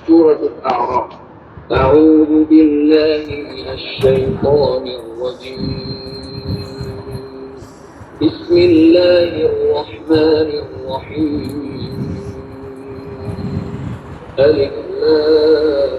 سورة الأعراف. أعوذ بالله من الشيطان الرجيم. بسم الله الرحمن الرحيم. الإسلام.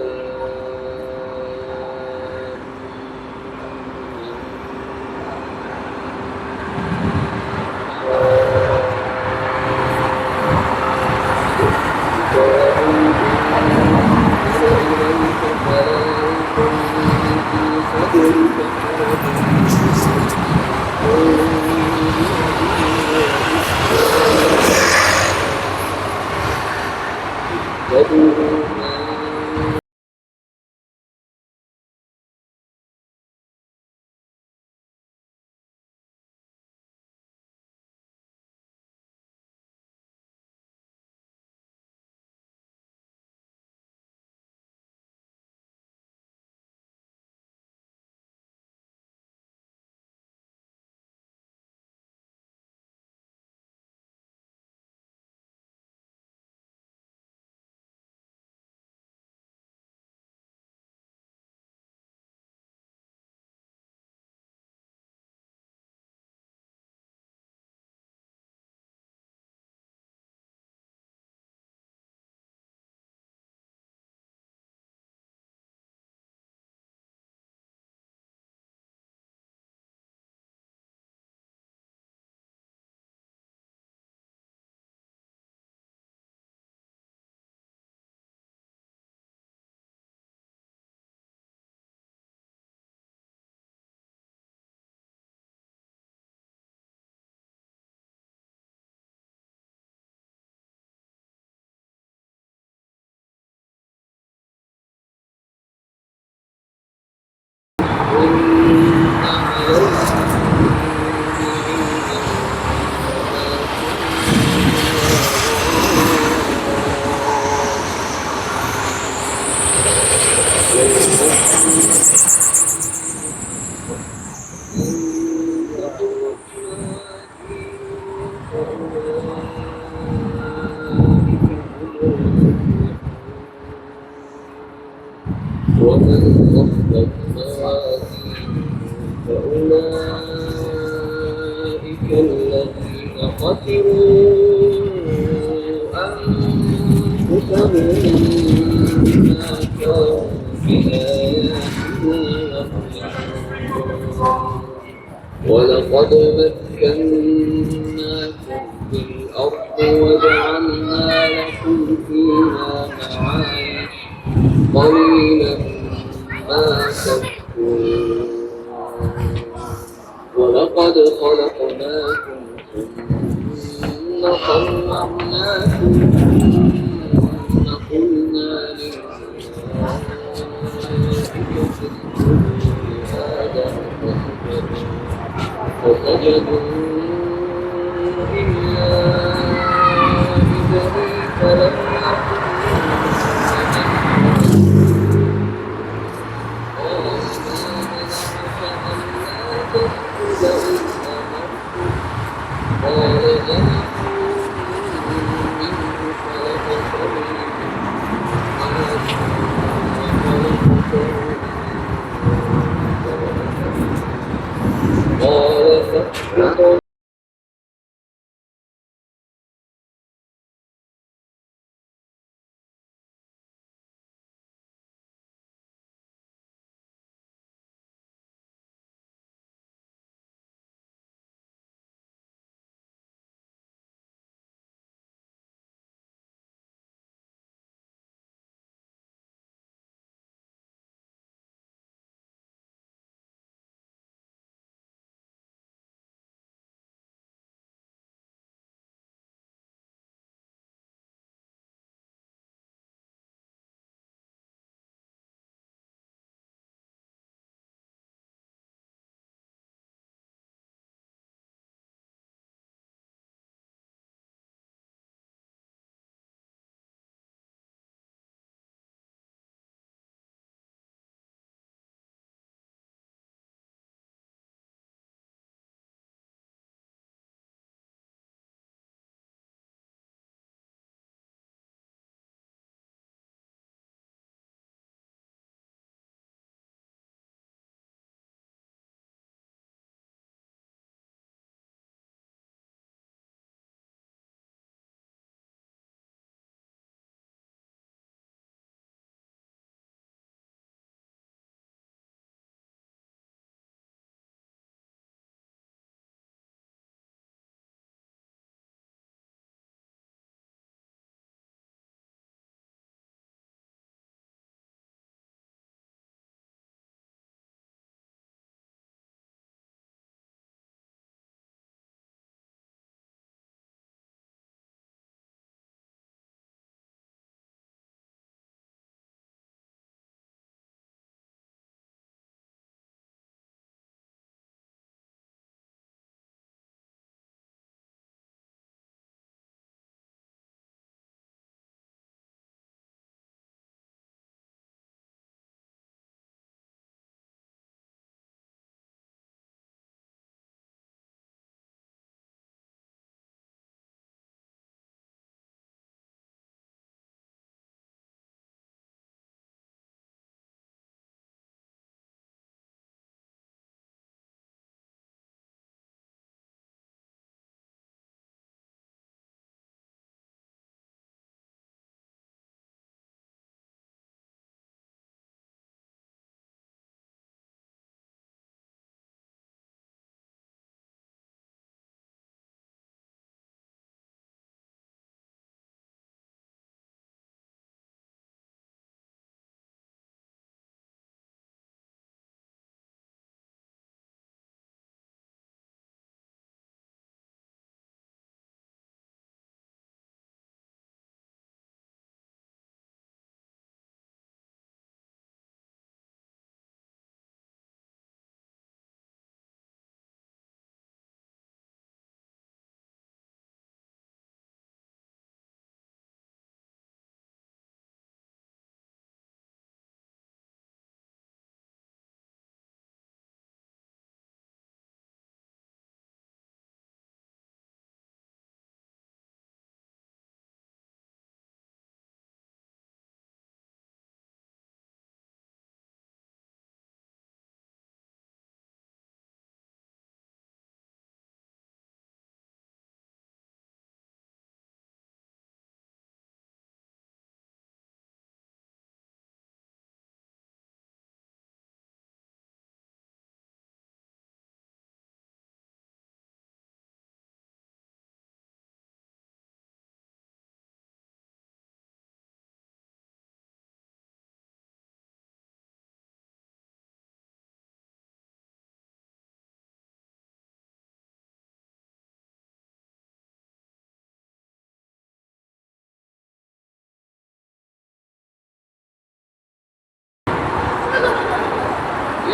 ومن خفت موازينه فأولئك الذين خسروا أنفسهم بما كانوا بآياتنا يظلمون ولقد مكناكم في الأرض وجعلنا لكم فيها معايش قليلا ما تشكرون ولقد خلقناكم ثم صورناكم ثم قلنا للملائكة اسجدوا لآدم فسجدوا إلا إبليس لم قال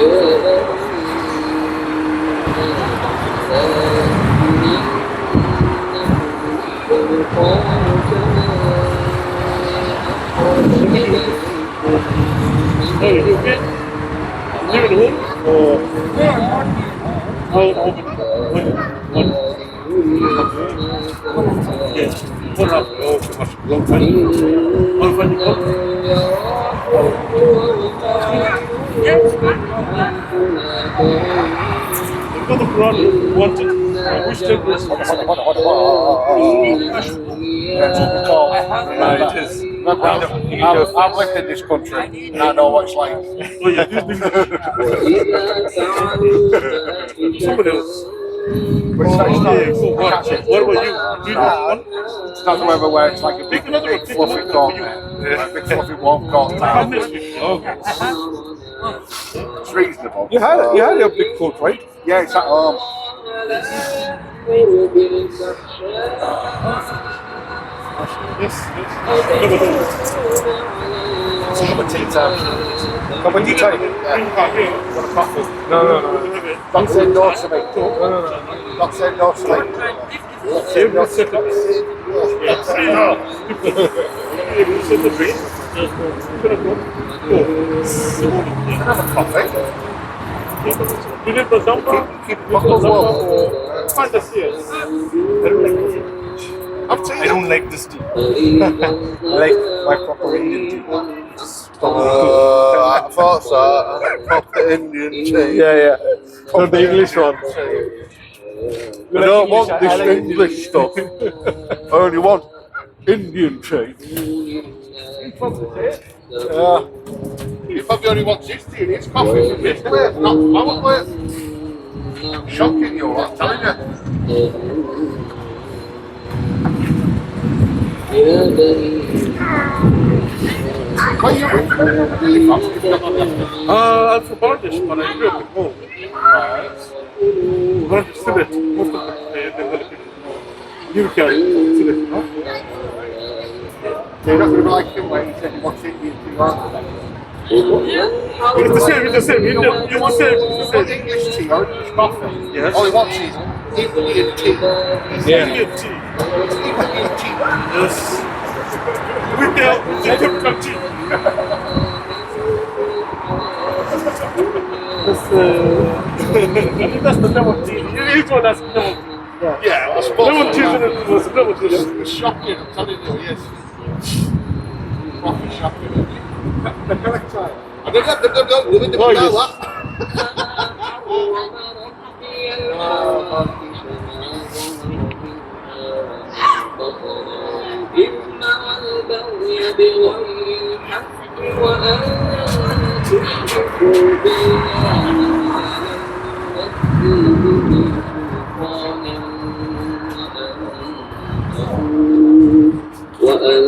يا بني آدم لا Hey, you okay? Live at home? Or how one? Yes. One half. Oh, okay, much. Long time. One funny call? You've got the Quran wanted. Which temple is it? That's what we call it. It is. I've lived in this country and I know what it's like. Oh, yeah, this English. Somebody else. But it's not, Yeah, cool. What about you? Do you know one? it's not the weather where it's like a big, Another one. big fluffy coat, like a big fluffy warm coat Come towel. next week. Okay. It's reasonable. You had a big coat, right? Yeah, it's at home. Yes, yes. It's a cup of tea time. Cup of tea time. Want a coffee? No. Don't say no to me. No. Don't say no to me. Every second. Yes. Every second. Have a coffee. You need the number? Keep it warm. Find us here. I don't like this tea. I like my proper Indian tea. I thought so. Proper Indian tea. Yeah. Not the English one. I don't want this English stuff. I only want Indian tea. You probably only want 60 and it's coffee from this place, not our place. Shocking, you're not telling you. يا بني Where you really from? I'm from Bangladesh, but I grew up in home. Bangladesh, Tibet. Most of them developed in UK, Tibet. You're not going to be like him where he said he wants Indian tea, aren't It's the same, it's the same. It's the same, it's the want same. English tea or English coffee? Yes. All he wants is Indian tea. Indian tea. Indian tea. Yes. With the typical tea. That's the lemon tea. Each one has lemon tea. Yeah, I suppose. Lemon tea was lemon tea. It's shocking, I'm telling you, yes. Proper shocking. The correct time. I don't have to live in the Oh, yes. إنما البغي بغير الحق وأن تشركوا بالله وأن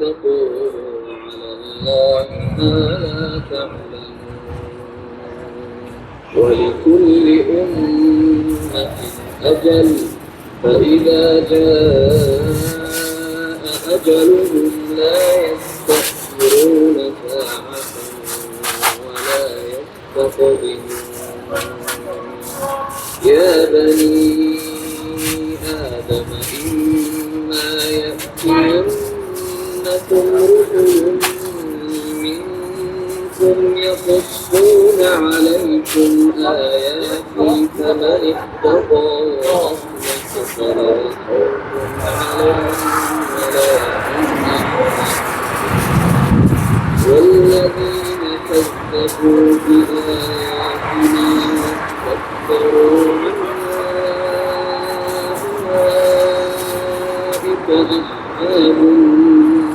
تقولوا على الله ما لا تعلمون ولكل أمة أجل فإذا جاء أجلهم لا يستأخرون ساعة ولا يستقدمون يا بني آدم إما يأتينكم رسل منكم يقصون عليكم آياتي فمن اتقى رحمة فلا خوف عليهم ولا هم والذين كذبوا بآياتنا واستكبروا عنها أولئك أصحاب النار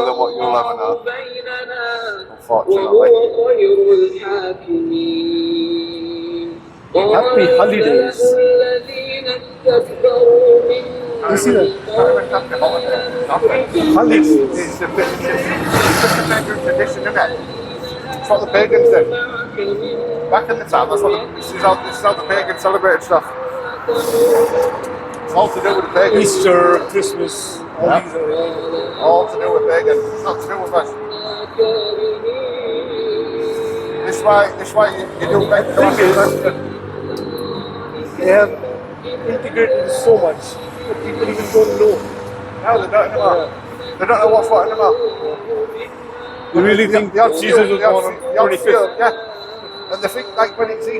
than what you'll ever know, unfortunately. Happy holidays. You see that? Happy holiday. Nothing. Holidays. It's just a pagan tradition, isn't it? It's what the pagans did. Back in the time, this is how the pagans celebrated stuff. It's all to do with the pagans. Easter, Christmas, all Yeah. these are All to do with pagans. It's not to do with us. This why you do make The thing is, they have integrated so much that people even don't know. No, they don't anymore. They don't know what's what anymore. You really think The odd Jesus few- was the odd born on few- the odd 25th? few, yeah. And they think like when it's Easter.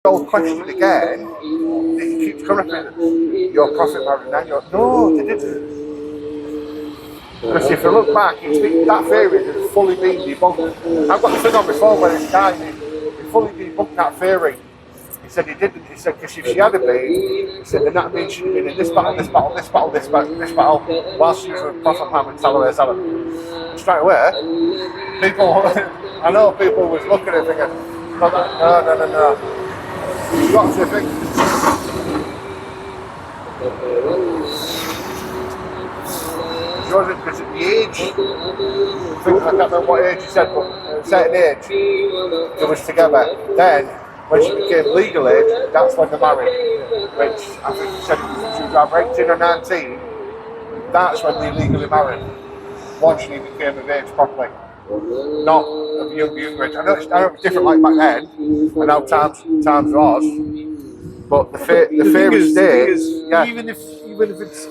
Old question again, it keeps coming up with your prophet married now. No, they didn't. Because if you look back, that theory has fully been debunked. I've got the thing on my phone when it's dying. He fully debunked that theory. He said he didn't. He said because if she had been, he said then that means she'd been in this battle, this battle, this battle, this battle, this battle, whilst she was with Prophet Muhammad sallallahu alaihi wasallam. Straight away, people. I know people was looking at it thinking, no. You've got to think. Because at the age, I can't remember what age you said, but at a certain age, they was together. Then, when she became legal age, that's when they married. Which I think you said she was either 18 or 19. That's when they legally married. Once she became of age properly. Not of younger age. I know it was different like back then, and now times was. But the theory states, yeah. Even if it's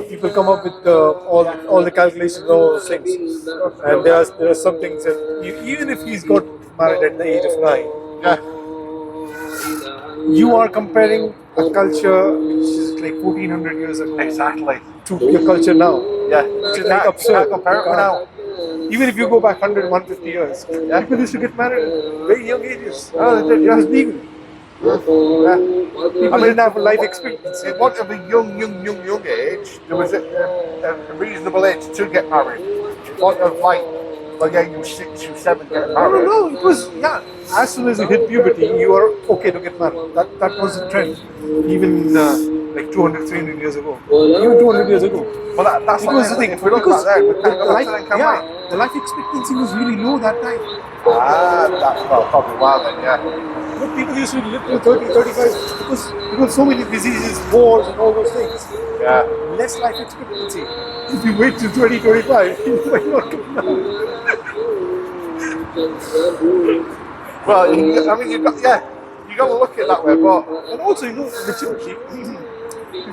people come up with all the calculations, all those things, and there are some things that even if he's got married at the age of 9, Yeah. you are comparing a culture which is like 1400 years ago Exactly. to your culture now. Yeah. Which is You like can't absurd. compare it You now. can't. Even if you go back 100, 150 years, people used to get married at very young ages. Oh, they did, It yeah. was legal. Yeah. People didn't have a life expectancy. It wasn't a young age. There was a reasonable age to get married. It wasn't like you were 6, you were 7 getting married. No, it was, as soon as you hit puberty, you were okay to get married. That was the trend, even like 200, 300 years ago. Even 200 years ago. But that's It was the thing, if we look back then, we can't go back to then, can we? the life expectancy was really low that time. That's probably why then, yeah. But people used to live to 30, 35 because so many diseases, wars, and all those things. Yeah. Less life expectancy. If you wait till 2025, you might not get married. Well, you got to look at it that way, but And also, maturity.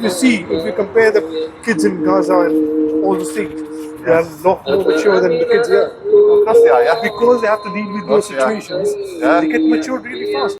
If you compare the kids in Gaza and all those things, they are a lot more mature than the kids here. of course they are, yeah. Because they have to deal with those Of course they are. situations, Yeah. they get matured really fast.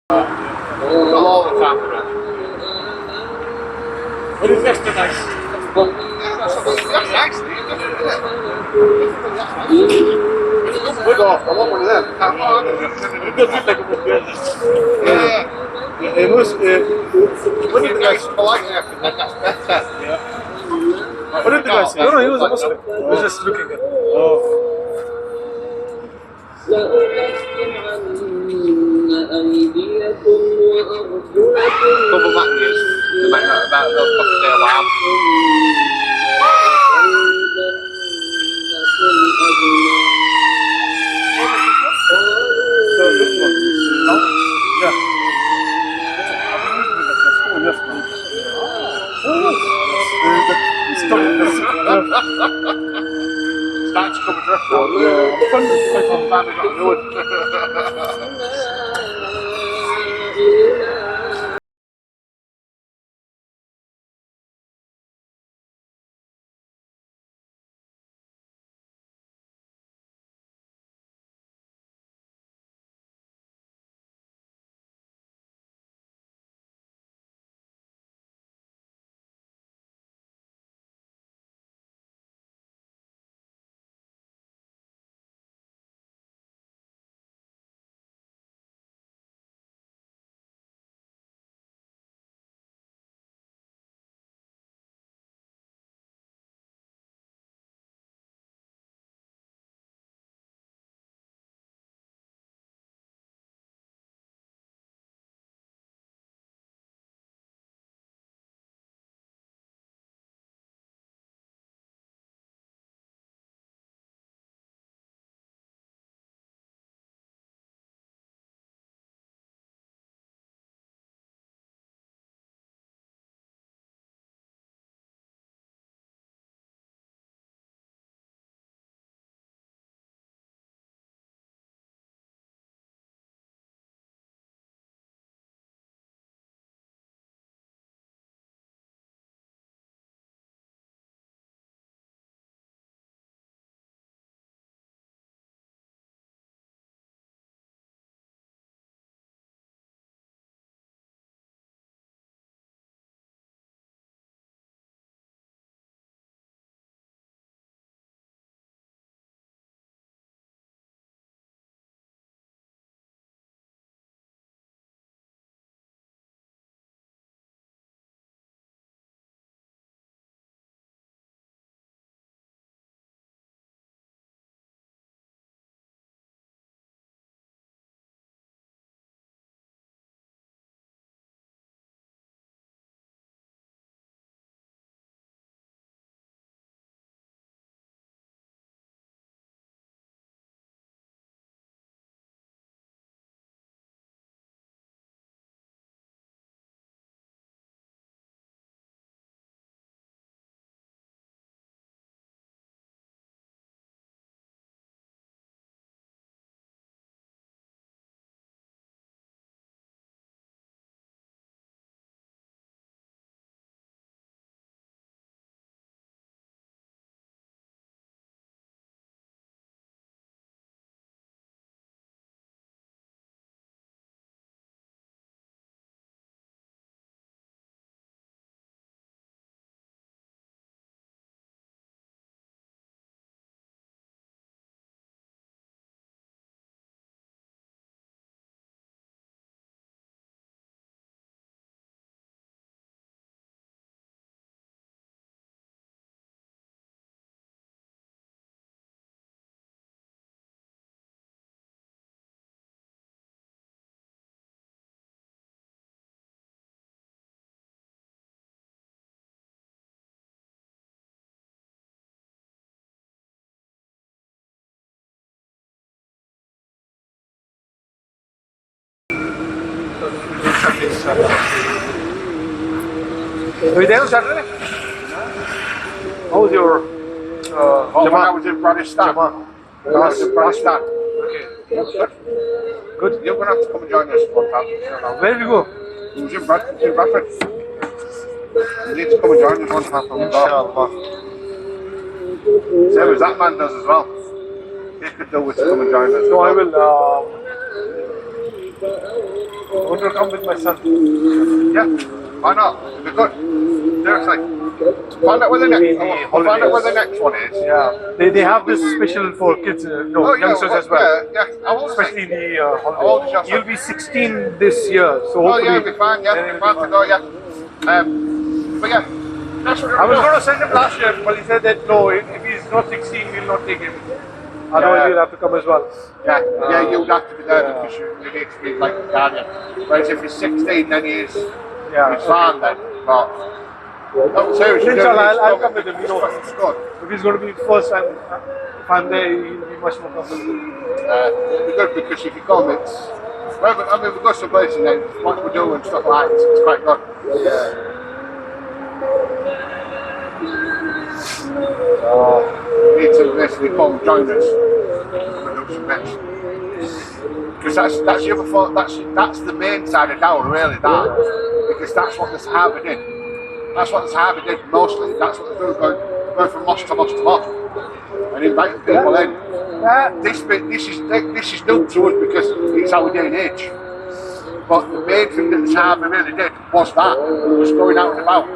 Not all the time, but What is extra nice? that's nice, Steve. It's a good wood off. I want one of them. It does look like a wood building. Yeah. It was. What did the guy Nice polite after that. That's better. What did the guy say? No, he was a Muslim. He was just looking at. Oh. Couple that years. About they'll stay a while. So this one. No? Yeah. Oh, yes, no. Starting to come address now. I'm finally got a wood. Are you there on Saturday? How was your When I was in Pakistan. When I was in Pakistan. Okay. Good. You're going to have to come and join us one time. Where did you go? It was in Bradford. You need to come and join us one time. Inshallah. Same as that man does as well. He could do with to come and join us. No, I will. want to come with my son. Yeah, why not? It'd be good. Seriously. Find out where the next. I'll find out where the next one is. Yeah, they have this special for kids, youngsters as well. Yeah. How old is he? Especially in the How old is your holidays. son? You'll be 16 this year, so Oh hopefully. yeah, it'll be fine. Yeah, then it'll be it'll fine to go. Yeah. But yeah, that's what I was we're going to send him last year, but he said that no, if he's not 16, we'll not take him. Otherwise, he'll have to come as well. Yeah, you'd have to be there because you need to be like a guardian. Whereas if he's 16, then he's fine then. But no, seriously, Inshallah, I'll come with him. It's good. If he's going to be the first time, if I'm there, he'll be much more comfortable. It'll be good because if you come, it's. Well, I mean, we've got some places and then what we do and stuff like that, it's quite good. You need to basically come join us and do some bits. Because that's the other thought, that's the main side of Dawah, really, that. Because that's what the Sahaba did. That's what the Sahaba did mostly. That's what they do, going from mosque to mosque to mosque. And inviting people in. This is new to us because it's our day and age. But the main thing that the Sahaba really did was that. Was going out and about.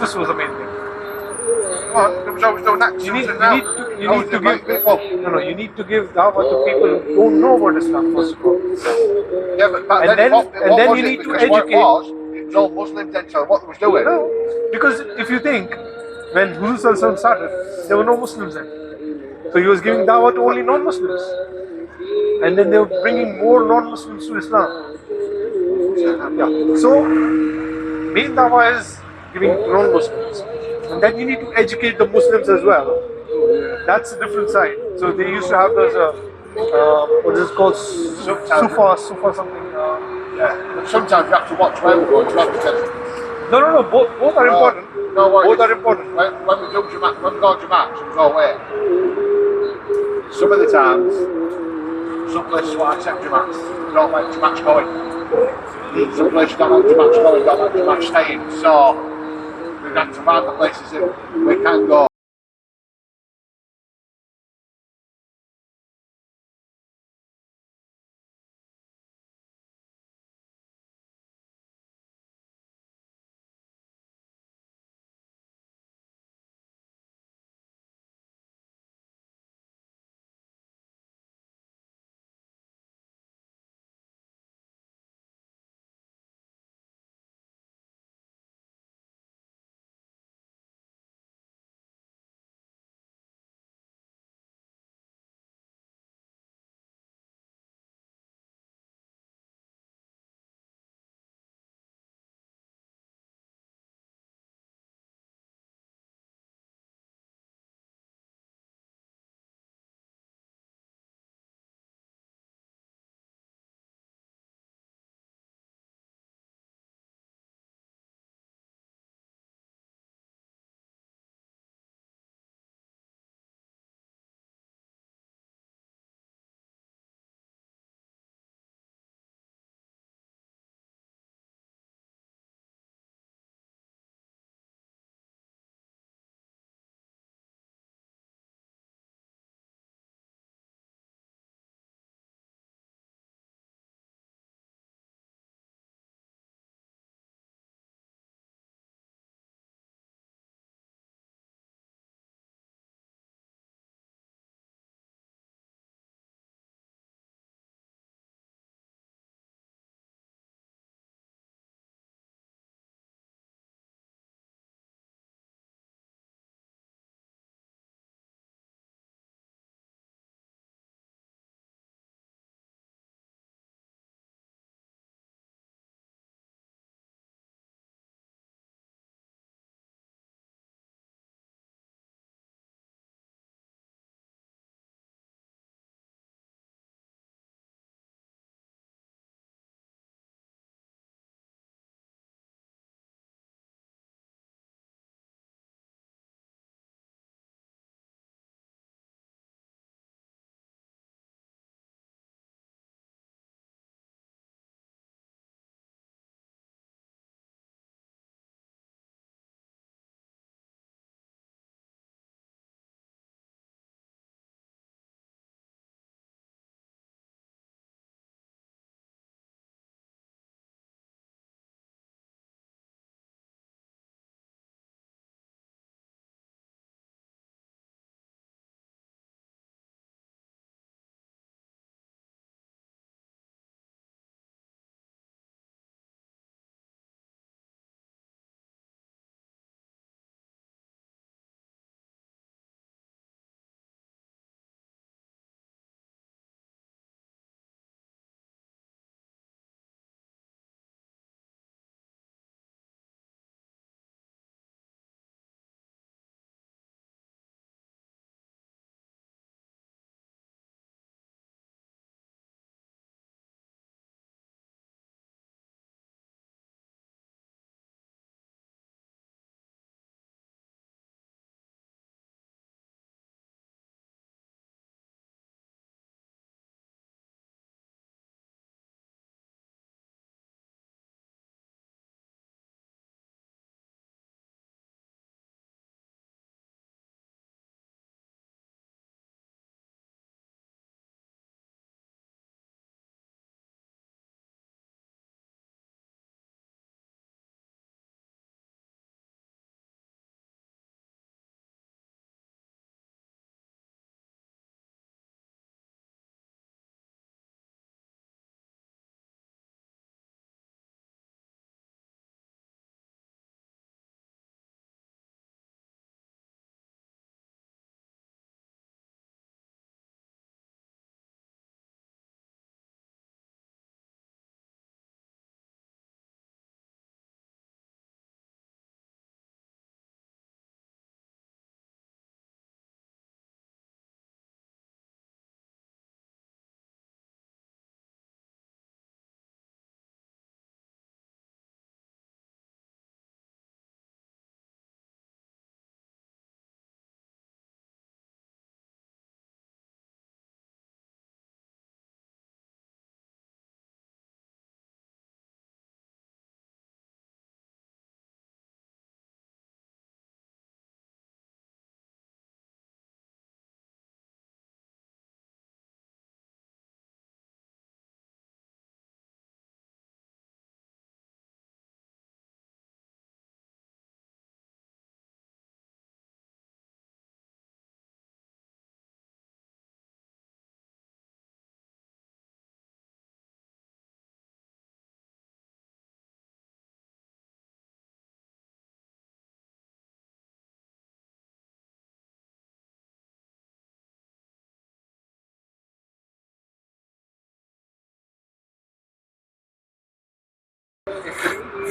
This was the main thing. Well, there was always doing that. You need to give people. You need to give dawah to people who don't know about Islam first of all. Yeah, but and then you need to educate. It was all Muslims then, so what they was doing. No, because if you think, when Huzur started, there were no Muslims then. So he was giving dawah to only non-Muslims. And then they were bringing more non-Muslims to Islam. Yeah. So, main dawah is giving non-Muslims. And then you need to educate the Muslims as well. That's a different side. So they used to have those, what is it called? Sufa something. Yeah. Sometimes you have to watch where we're going as well because... No, both are important. No worries. Both are important. When we go to Jamaat, we go away. Some of the times, some places will accept Jamaat. Don't like Jamaat going. Some places don't like Jamaat going, don't like Jamaat staying. So, we have to find the places that we can go.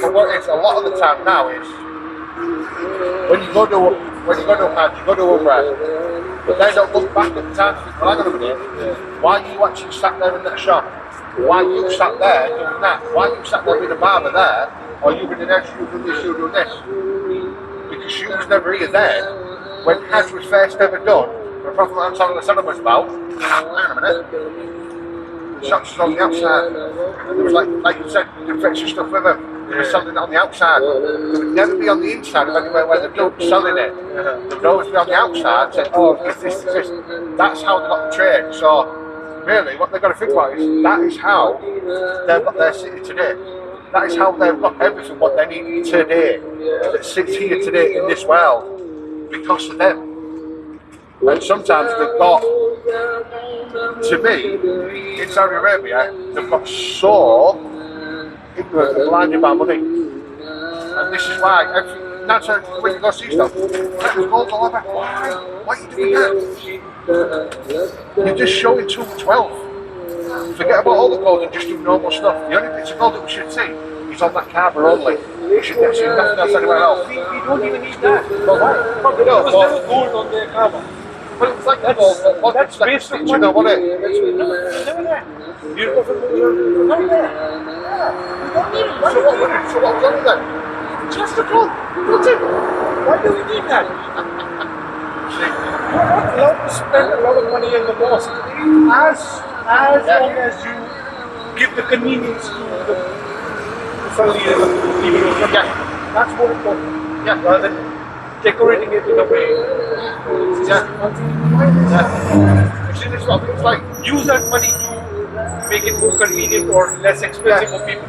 But what it's a lot of the time now is when you go to Hajj, you go to Umrah, but they don't look back at the time and think, well, hang on a minute, why are you actually sat there in that shop? Why are you sat there doing that? Why are you sat there with a barber there? Or you've been in there, you've done this, you've done this? Because you was never here then when Hajj was first ever done. The Prophet ﷺ was about, hang on a minute, the shops was on the outside. And there was like you said, you could fetch your stuff with them. They were selling it on the outside. They would never be on the inside of anywhere where they're done selling it. They would always be on the outside saying, oh, it's this, it's this. That's how they got the trade. So really what they've got to think about is that is how they've got their city today. That is how they've got everything what they need today that sits here today in this world because of them. And sometimes they've got, to me, in Saudi Arabia, they've got so ignorant and blinded by money. And this is why, that's when you go see stuff, there's gold all over. Why? Why are you doing that? You're just showing too much wealth. Forget about all the gold and just do normal stuff. The only bits of gold that we should see is on that Kaaba only. We should see nothing else anywhere else. We don't even need that. Well, why? Probably not. There was never gold on the Kaaba. But it's like that's based on you know what it? Never there. You're not there. Yeah. So what was on then? Just a gold. That's it. Why do we need that? You're not allowed to spend a lot of money in the mosque as long as you give the convenience to the family and people. That's more important. Yeah. Rather than decorating it in a way. Yeah. You see, this is what it's like. Use that money to make it more convenient or less expensive for people.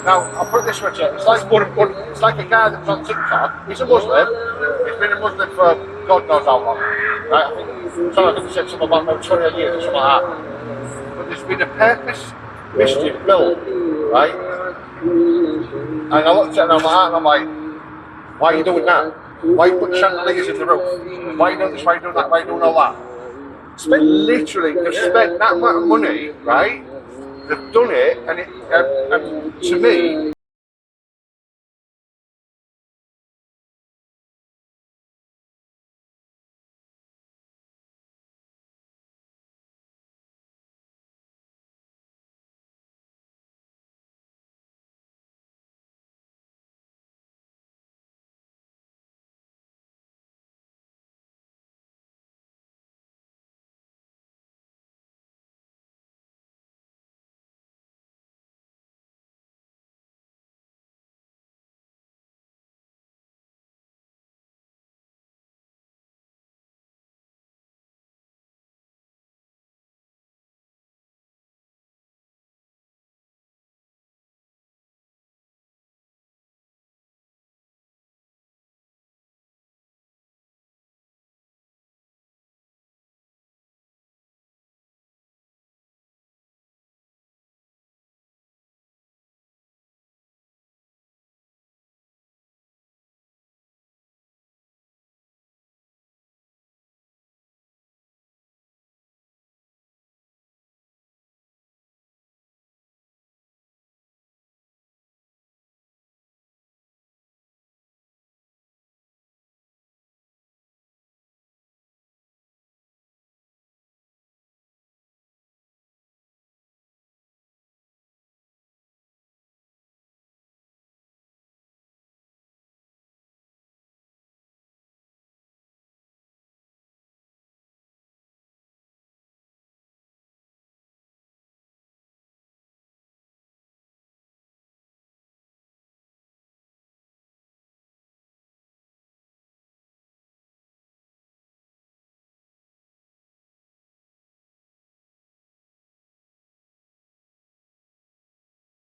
Now, I'll put it this way to you. It's like more important. It's like a guy that's on TikTok. He's a Muslim. He's been a Muslim for God knows how long. Right? I think he said something about maybe 20 years or something like that. But there's been a purpose mischief built, right? And I looked at it and I'm like, why are you doing that? Why are you putting chandeliers in the roof? Why are you doing this? Why are you doing that? Why are you doing all that? They've spent that amount of money, right? They've done it, and to me,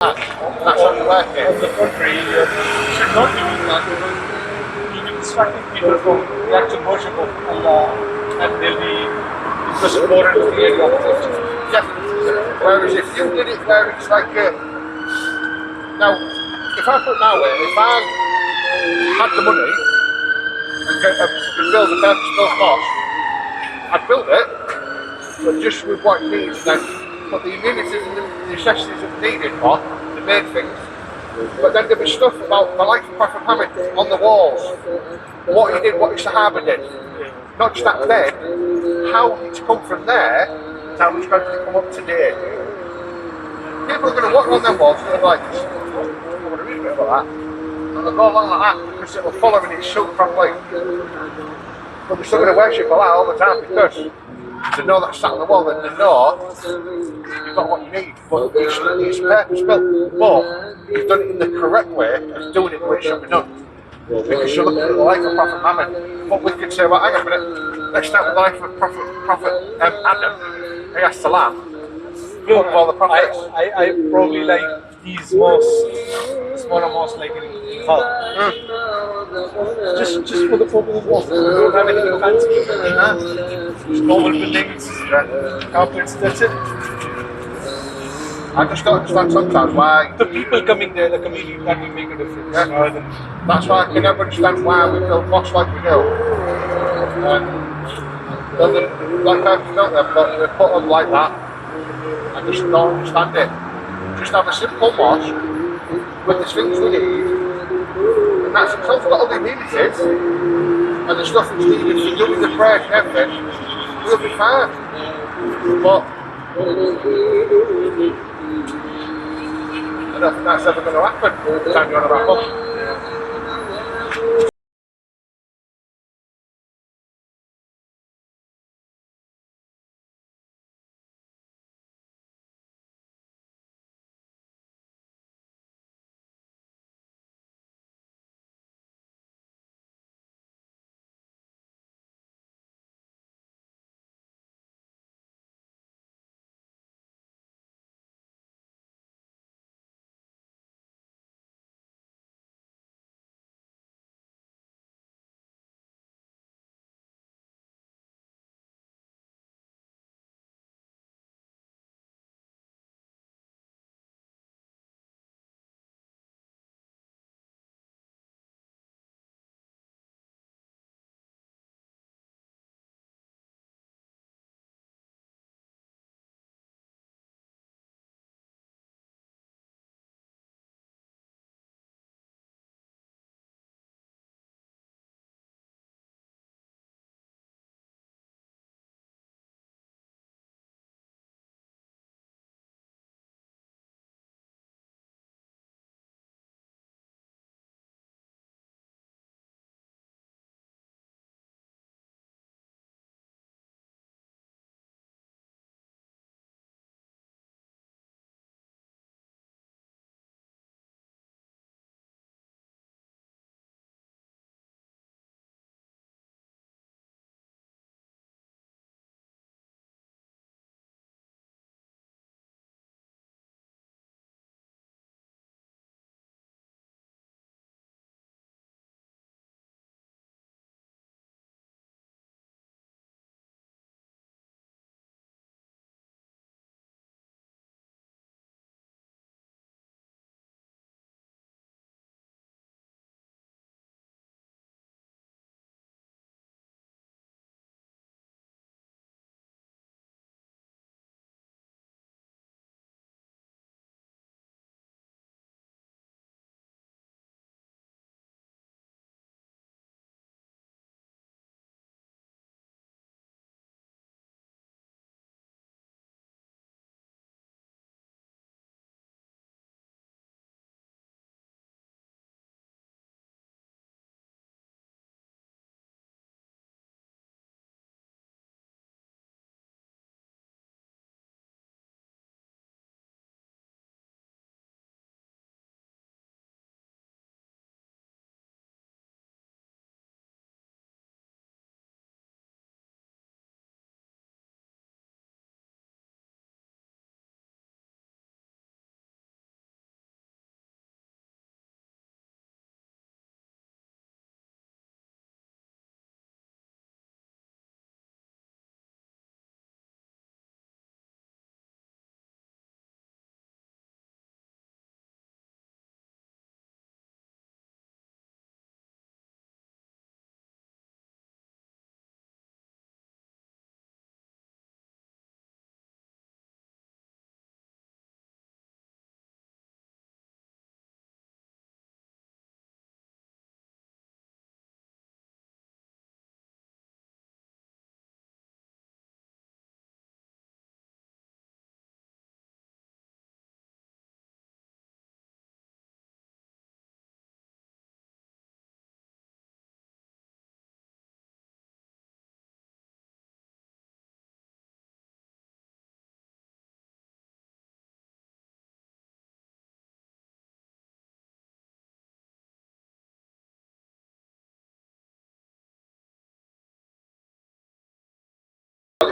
that's what you're working. On the contrary, you should not be doing that because you'll be distracting people from the actual worship of Allah and they'll be just more into the area of worship. Yeah. Whereas if you did it where it's like now, if I put it that way, if I had the money and build a purpose-built mosque, I'd build it, but just with what it needs, then put the amenities and the necessities that are needed for, the main things, But then there'd be stuff about the life of Prophet Muhammad on the walls. What he did, what his Sahaba did. Not just that then, how it's come from there to how it's going to come up today. People are going to walk on them walls and they're like, I want to read a bit about that. And they'll go along like that because it'll follow in its shoot properly. But they're still going to worship Allah all the time because they know that's sat on the wall and they know you've got what you need. But it's purpose built. But you've done it in the correct way and doing it the way it should be done. Because you're looking at the life of Prophet Muhammad. What we could say, well, hang on a minute, let's start with the life of Prophet Adam, Assalamu. All the prophets. I probably like these mosques, smaller mosques like in Hull. Just for the purpose of mosque. We don't have anything fancy. Just normal buildings, carpets, that's it. I just don't understand sometimes why The people coming there, the community, that will make a difference. Yeah. Rather than that's why I can never understand why we build mosques like we do. Like I've built them, but they put them like that. I just don't understand it. Just have a simple mosque with the things we need, and that's itself got all the amenities and the stuff that's needed for doing the prayers and everything, we'll be fine. But I don't think that's ever going to happen. Time you want to wrap up.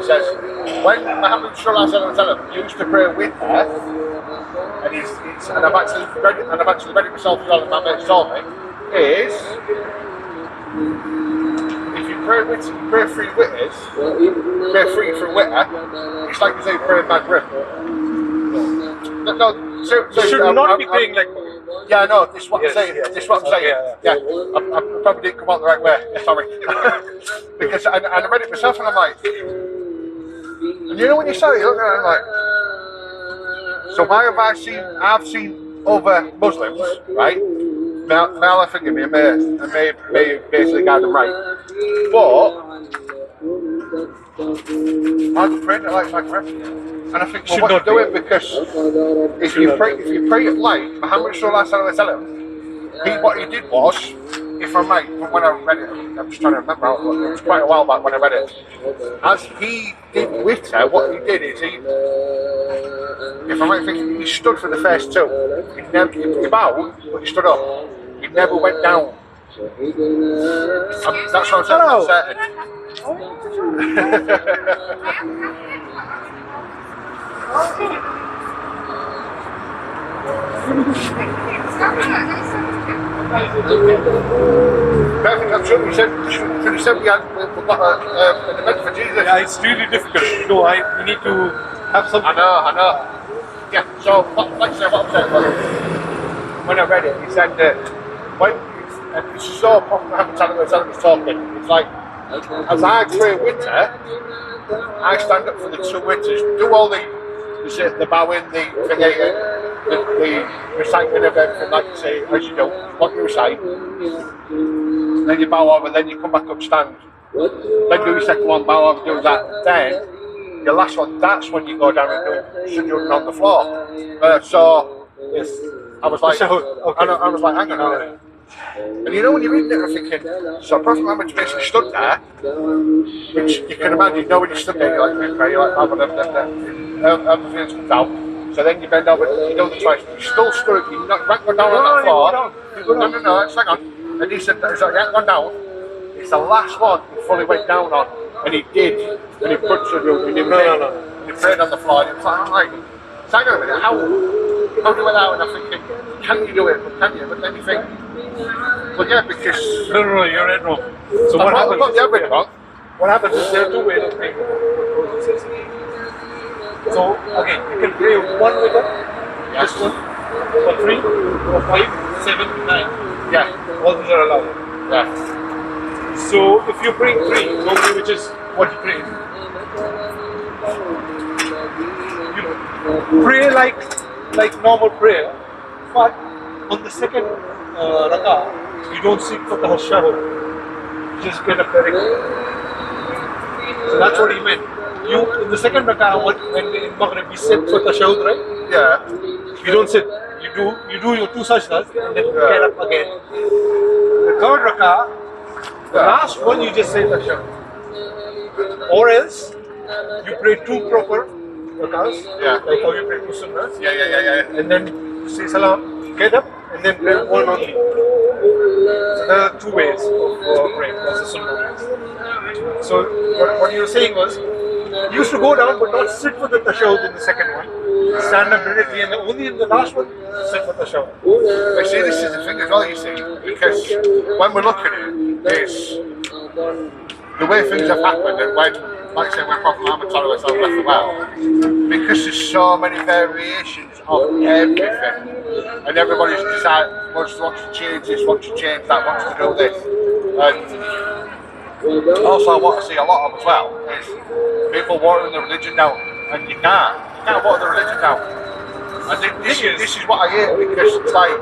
says, when Muhammad Sallallahu Alaihi Wasallam used to pray with her, and I've actually read it myself as well, and my mate told me, is if you pray three witters, pray three through witter, it's like you say pray Maghrib. No, You should not be praying like. yeah, no, this is what I'm saying. yes, This is what I'm saying. yeah. I probably didn't come out the right way. Sorry. Because I read it myself and I'm like, and you know when you say it, you're looking at it, I'm like, so why have I've seen other Muslims, right? May Allah forgive me, and may basically guide them right. But I've prayed it like Maghrib. And I think, well, what you do it because if you pray it like Muhammad Sallallahu Alaihi Wasallam, what he did was, if I'm right, from when I read it, I'm just trying to remember, it was quite a while back when I read it. As he did with her, what he did is if I'm right thinking, he stood for the first two. He bowed, but he stood up. He never went down. That's what I'm saying. I'm certain. Perfect, I'm sure you said we had an event for Jesus. Yeah, it's really difficult. You need to have some. I know. Yeah, so like I said, what I'm saying was, when I read it, he said that when you saw Prophet Muhammad Sallallahu was talking, it's like, as I pray with her, I stand up for the two witnesses, do all the bowing, the reciting of everything, like you say, as you do, what you recite. Then you bow over, then you come back up, stand. Then do your second one, bow over, do that. Then, your last one, that's when you go down and do sujood on the floor. So, yes, I was like, okay. I was like, hang on a minute. And you know when you're reading it, I'm thinking, so Prophet Muhammad basically stood there, which you can imagine, you know when you stood there, you're like, you're like, everything comes out. So then you bend over, you do the twice, you still stood, you not go down on that floor. No, let's hang on. And he said, you haven't gone down, it's the last one he fully went down on, and he did, and he put sujood, and he prayed on the floor, and it was like, so hang on a minute, how do you without? And I'm thinking, can you do it? Can you? But then you think, well, yeah, because No, you're right, wrong. So what happens? What happens is there are two ways of praying. So again, you can pray one with it, this one, or 3, or 5, 7, 9. Yeah, all these are allowed. yeah. So if you pray 3, normally which is what you pray. You pray like normal prayer, but on the second rak'ah, you don't seek for the shahud. You just get up directly. So that's what he meant. You in the second rak'ah, when in Maghrib we sit for the shahud, right? Yeah. You don't sit. You do your 2 sajdas and then get up again. The third rak'ah, the last one you just say the shahud. Or else you pray 2 proper rak'ahs, like how you pray 2 sunnahs. Yeah. And then you say salam, get up, and then pray one only. So there are 2 ways of praying. That's the sunnah. So what you were saying was, you used to go down but not sit for the tashahud in the second one. Stand up directly and only in the last one sit for the tashahud. But see, this is the thing as well, you see, because when we look at it, it's the way things have happened and when, like I say, when Prophet Muhammad left the world, because there's so many variations of everything, and everybody's decided wants to change this, wants to change that, wants to do this. And also what I see a lot of as well is people watering the religion down, and you can't water the religion down. And this is what I hate, because it's like,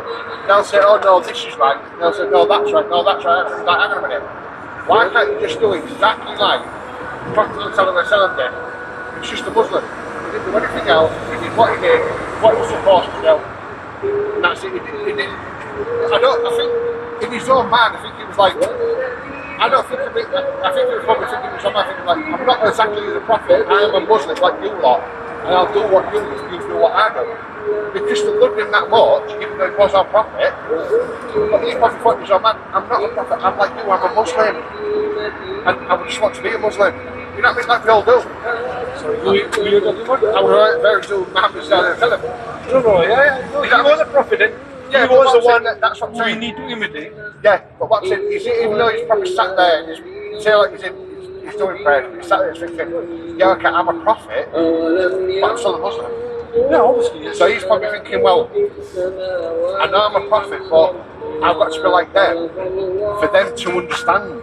they'll say, oh no, this is right, they'll say, no, that's right, no, that's right. It's like, hang on a minute, why can't you just do it exactly like Prophet Sallallahu did? It's just a Muslim. He didn't do anything else, he did what he did, what he was supposed to do. And that's it, he didn't. I think, in his own mind, I think he was like, I think he was probably thinking in his own mind, like, I'm not exactly the prophet, I am a Muslim like you lot, and I'll do what you do what I do. Because they loved him that much, even though he was our prophet, but he probably thought in his own mind, I'm not a prophet, I'm like you, I'm a Muslim. And I just want to be a Muslim. You know what I mean? Like we all do. Sorry, who you're talking about? I was very to Muhammad sallallahu alaihi wasallam. No, no, he was a prophet, and Yeah, he was the but one that's what I'm who we saying. need to imitate. Yeah, but what's it? You see, even though he's probably sat there, you say like he's doing prayer, he's sat there thinking, yeah, okay, I'm a prophet, but I'm still a Muslim. Yeah, obviously. So he's probably thinking, well, I know I'm a prophet, but I've got to be like them for them to understand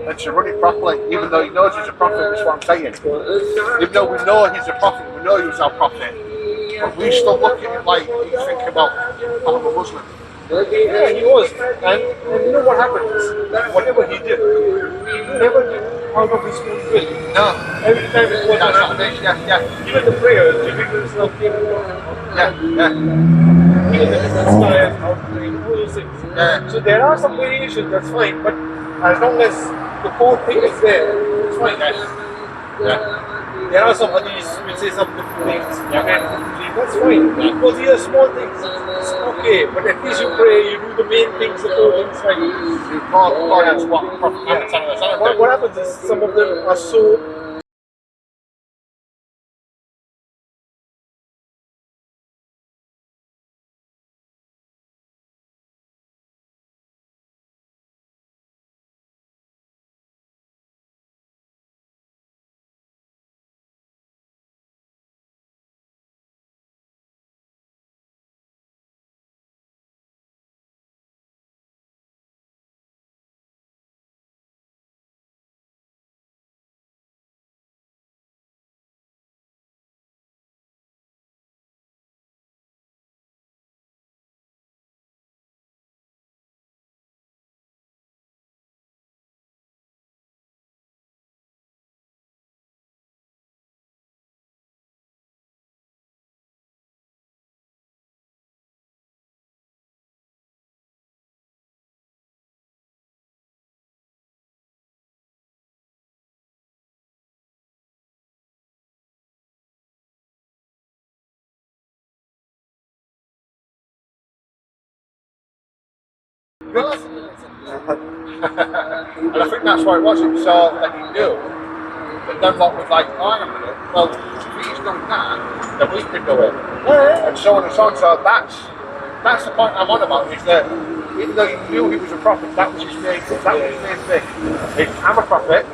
and to run it properly, even though he knows he's a prophet, that's what I'm saying. Even though we know he's a prophet, we know he's our prophet, but we still look at it like he's thinking, well, I'm a Muslim. Yeah, he was. And you know what happens? Whatever he did, he never did out of his own will. No. Every time it was That's an what it is, yeah. even the prayers, Jibreel himself came and Yeah. even the inspired, how to pray, all those things. Yeah. So there are some variations, that's fine, but as long as the core thing is there, it's fine. Yeah. There are some hadiths which say some different things, and that's fine. Because these are small things, it's okay, but at least you pray, you do the main things, the core things right. That's what Prophet Muhammad sallallahu alaihi wasallam did. What happens is some of them are so And I think that's why it was. It was so that he knew. But then what was like, oh, hang on a minute. Well, if he's done that, then we can do it. And so on and so on. So that's the point I'm on about, is that even though he knew he was a prophet, that was his main thing. That was his main thing. I'm a prophet,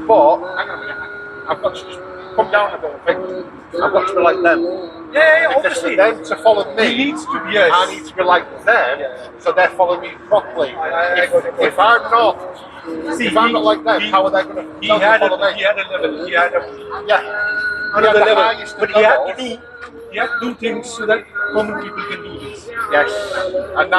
but hang on a minute. I've got to just come down a bit and think, I've got to be like them. yeah, Because for obviously. them to follow me, He needs to be, yes. I need to be like them, so they follow me properly. If I'm not, See, if I'm not like them, how are they going to follow me? He had a level, he had a Yeah, another the level, highest but of he had levels. to do things so that common people can do this. Yes, and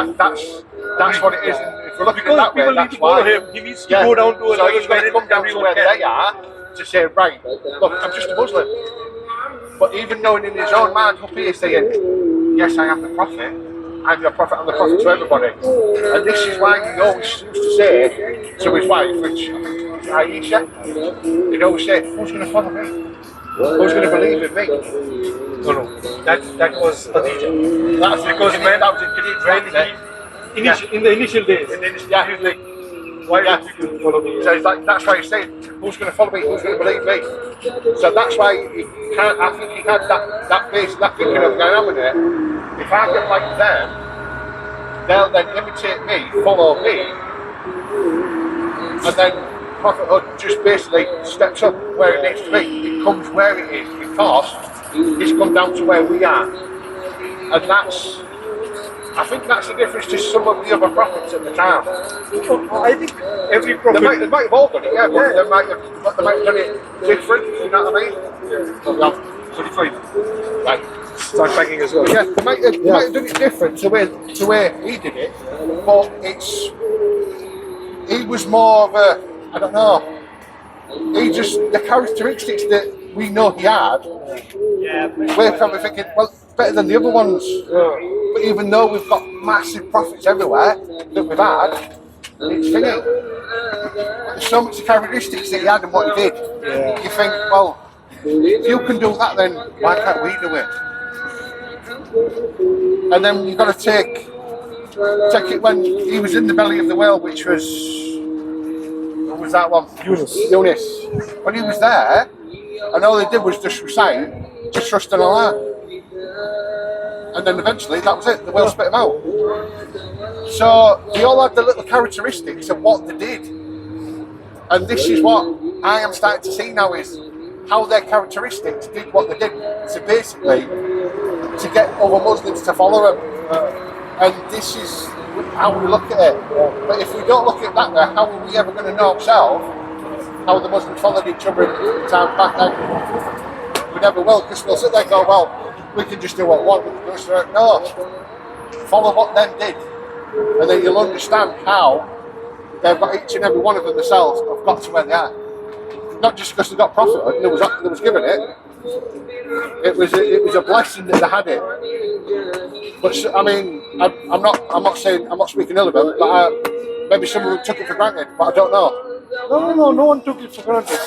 that's what it is. And if we're looking Because at that people way, need that's to follow why. him, he needs to go down to a so level he's going to come down to everyone where can. they are to say, right, look, I'm just a Muslim. But even knowing in his own mind up here saying, yes, I am the prophet, I'm your prophet, I'm the prophet to everybody. And this is why he always used to say to his wife, which Aisha, he'd always say, who's going to follow me? Who's going to believe in me? No, that was Khadija. That's Because when that was it. in the initial days, Yeah. he was like, why Yeah. don't people follow me? So it's like, that's why he's saying, who's going to follow me, who's going to believe me? So that's why he can't, I think he had that base, that thinking of going on with it. If I get like them, they'll then imitate me, follow me, and then prophethood just basically steps up where it needs to be. It comes where it is, because it's come down to where we are. And I think that's the difference to some of the other prophets at the time. I think every prophet. They might have all done it, yeah, but they might have done it different, you know what I mean? Yeah. 45. Like, Start packing as well. yeah, they might have done it different to where he did it, but he was more of a, I don't know, the characteristics that we know he had, we're probably thinking, well, it's better than the other ones. But even though we've got massive prophets everywhere that we've had, it's thinking, there's so much characteristics that he had and what he did. Yeah. You think, well, if you can do that, then why can't we do it? And then you've got to take it when he was in the belly of the whale, which was, what was that one? Yunus. When he was there, and all they did was just recite, just trust in Allah. And then eventually that was it, the whale spit them out. So they all had the little characteristics of what they did. And this is what I am starting to see now, is how their characteristics did what they did. So basically, to get other Muslims to follow them. And this is how we look at it. But if we don't look at that way, how are we ever going to know ourselves how the Muslims followed each other in time back then? We never will, because we'll sit there and go, well, we can just do what we want. We can do this. No. Follow what them did. And then you'll understand how they've got, each and every one of them themselves have got to where they are. Not just because they got profit, they was given it. It was a blessing that they had it. But I mean, I'm not speaking ill of them, but maybe some of them took it for granted, but I don't know. No one took it for granted.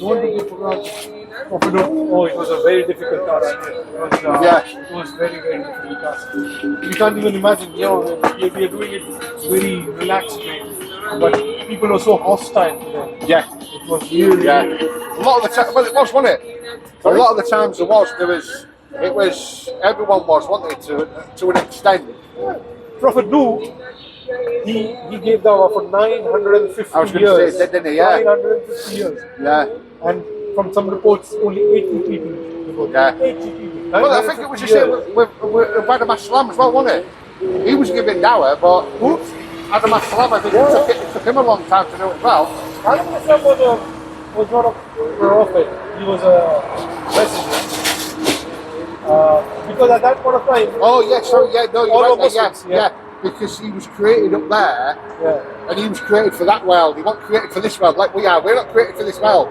No one took it for granted. Oh, it was a very difficult task. It was very, very difficult task. You can't even imagine, we are doing it very relaxed way, but people are so hostile to them. Yeah. It was really, a lot of the time, well, it was, wasn't it? A lot of the times everyone was, wasn't it, to an extent. Prophet Nuh, he gave Dawah for 950 I was going years. to say, didn't he? Yeah. 950 years. Yeah. And from some reports, only 80 people. Yeah. 80 people. Well, I think it was the same with Assalamu as well, wasn't it? He was giving Dawah, but Assalamu, I think it took him a long time to do it as well. Alikum was not a prophet, he was a messenger. Because at that point of time, oh yeah, sorry, yeah, no, you're right, Muslims, yeah, because he was created up there, and he was created for that world. He wasn't created for this world like we are. We're not created for this world.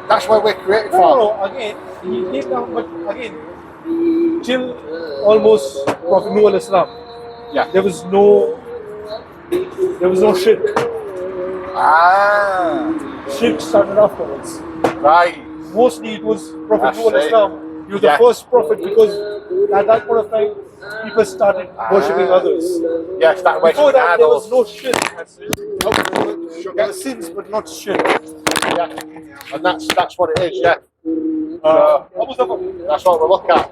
That's where we're created for. No, again, he came down, but again, till almost Prophet Nuh al-Islam, there was no shirk. Shirk started afterwards. Right. Mostly it was Prophet Nuh al-Islam. He was the first prophet, because at that point of time, people started worshipping others. Yeah, started worshipping Before that, there was idols. no shirk. There were sins, but not shirk. Yeah, and that's what it is. Yeah. That's what we're looking at.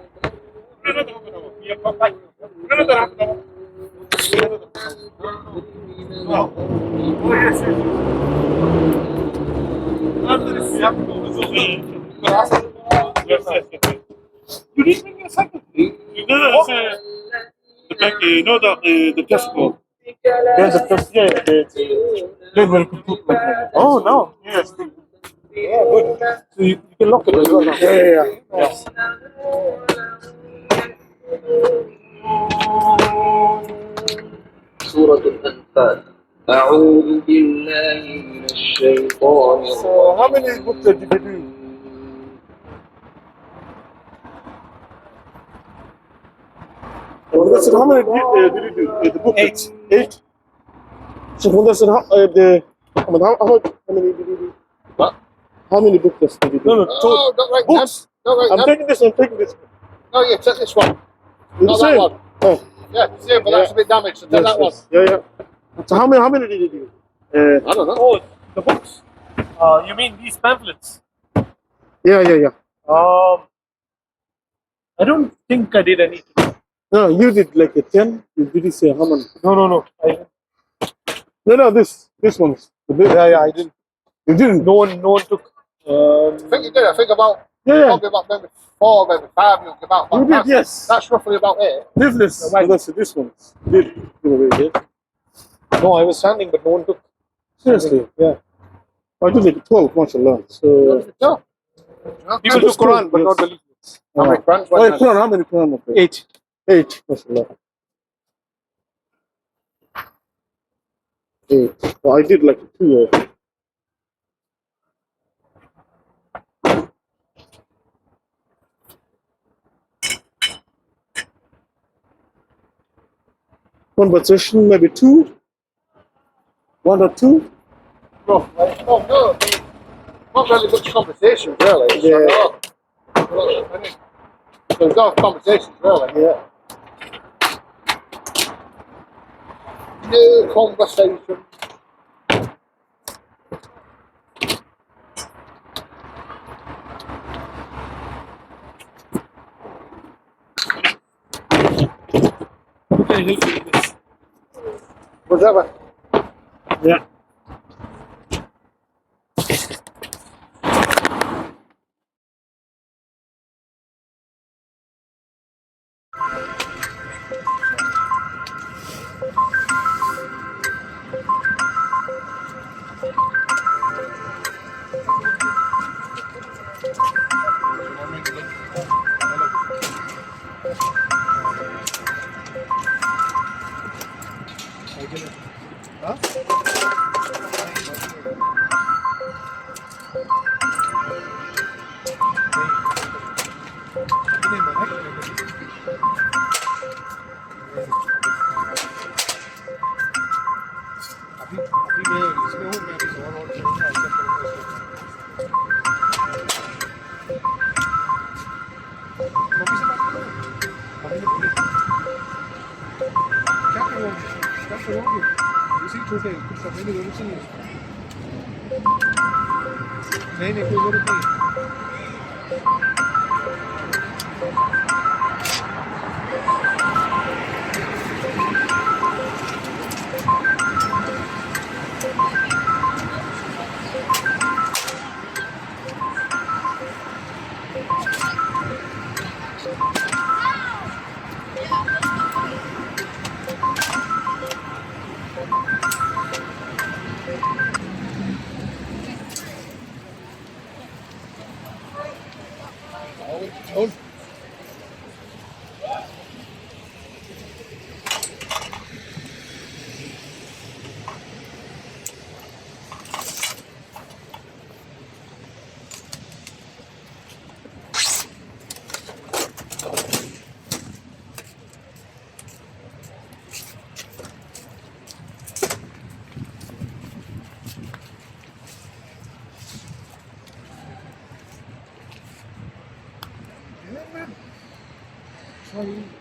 You didn't bring your second. No, the back, you know the Tesco. There's a Tesco. They will cook like that. Oh no. Yes. Yeah, good. So you can lock it as well now. Yeah. Yes. سورة الأنفال أعوذ بالله من الشيطان الرجيم. So how many books did you do? So how many did you do? The book? 8. 8. So how many did you do? What? How many books did you do? No, Oh, not right books. now. Not right I'm now. taking this. I'm taking this. No, yeah, take this one. The Not same. that one. Oh, Yeah, same, but that's a bit damaged. So take that one. Yeah. So how many did you do? I don't know. Oh, the books. You mean these pamphlets? Yeah. I don't think I did anything. No, you did like a 10. Did you say how many? No. No, this one's. Yeah, I didn't. You didn't. No one took. I think you did. I think about probably about maybe 4, maybe 5. You'll give out. You did, yes. That's roughly about it. This. This one. Did give away, yeah? No, I was standing, but no one took. Seriously, yeah. I did like 12, mashallah. So. No. People took Quran, but not the leaflets. How many Qurans Oh, went there? Quran, how many Quran? 8. 8, mashallah. 8. So I did like 2. Conversation, maybe 2. 1 or 2. No. Not really much conversation, really. Yeah. There's no conversations, really. Yeah. No conversation. I help you with this. What's that one? Yeah. नहीं नहीं कोई जरूरत नहीं Sorry.